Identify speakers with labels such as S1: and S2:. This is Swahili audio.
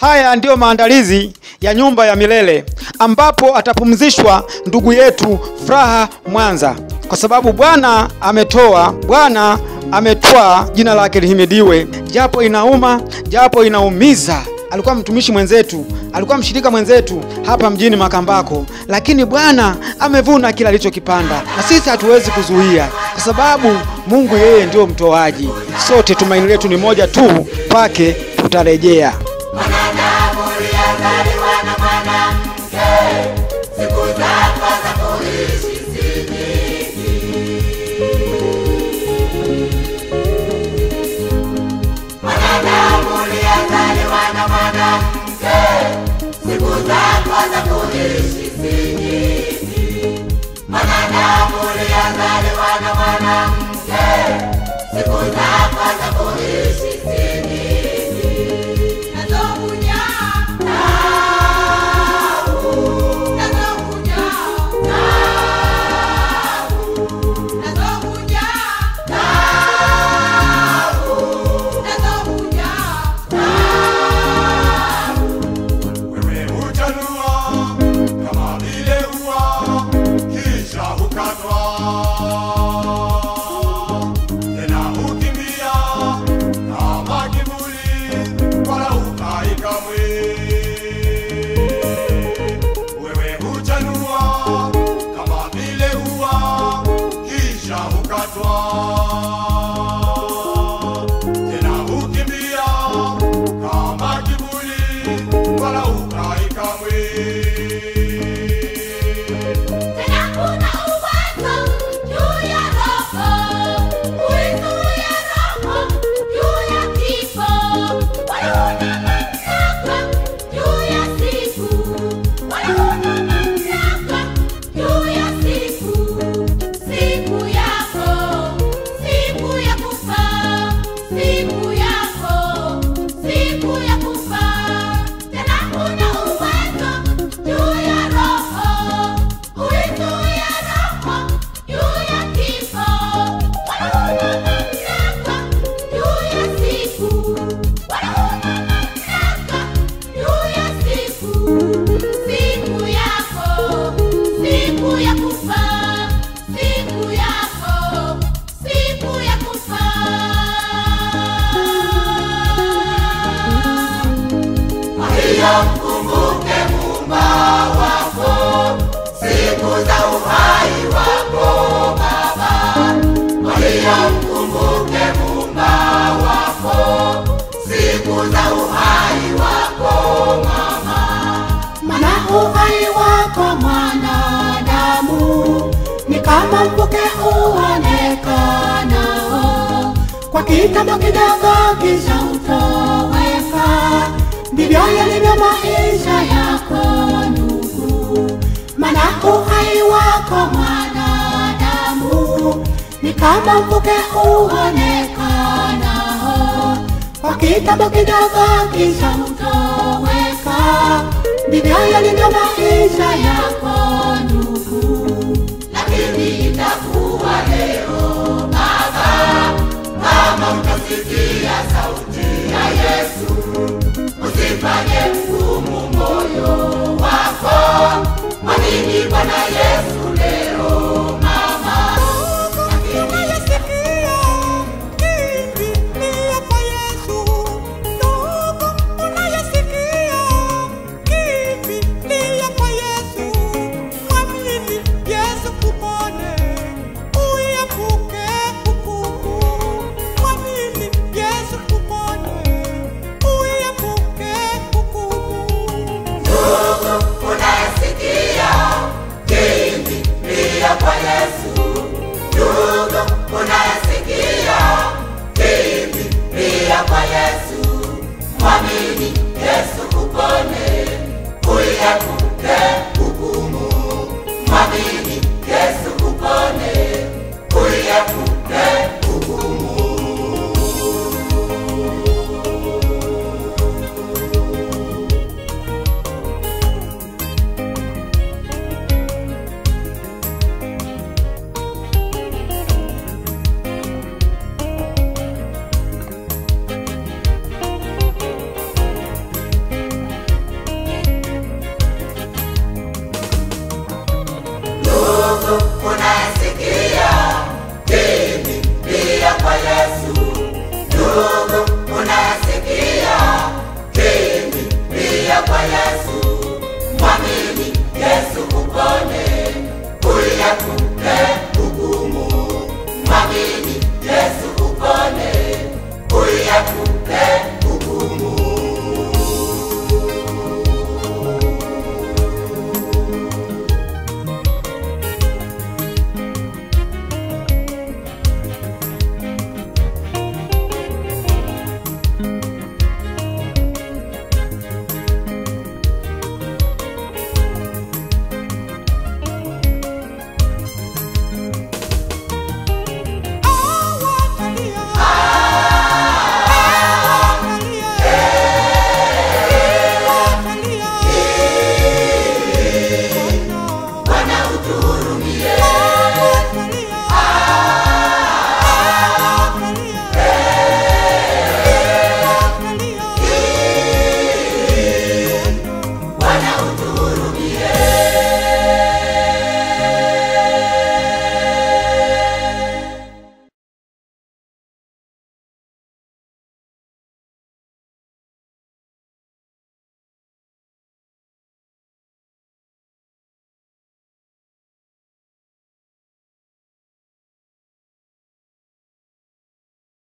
S1: Haya ndiyo maandalizi ya nyumba ya milele ambapo atapumzishwa ndugu yetu Furaha Mwanza, kwa sababu Bwana ametoa, Bwana ametwaa, jina lake lihimidiwe. Japo inauma, japo inaumiza. Alikuwa mtumishi mwenzetu, alikuwa mshirika mwenzetu hapa mjini Makambako, lakini Bwana amevuna kila alichokipanda, na sisi hatuwezi kuzuia kwa sababu Mungu yeye ndio mtoaji. Sote tumaini letu ni moja tu, kwake tutarejea.
S2: Mkumbuke Muumba wako siku za uhai wako Baba. Mkumbuke Muumba wako siku za uhai wako Mama.
S3: Maana uhai wako mwanadamu ni kama mvuke uonekanao, kwa kitambo kidogo kisha utoweka. Ndivyo yalivyo maisha yako ndugu. Maana uhai wako mwanadamu ni kama mvuke uonekanao, kwa kitambo kidogo kisha utoweka.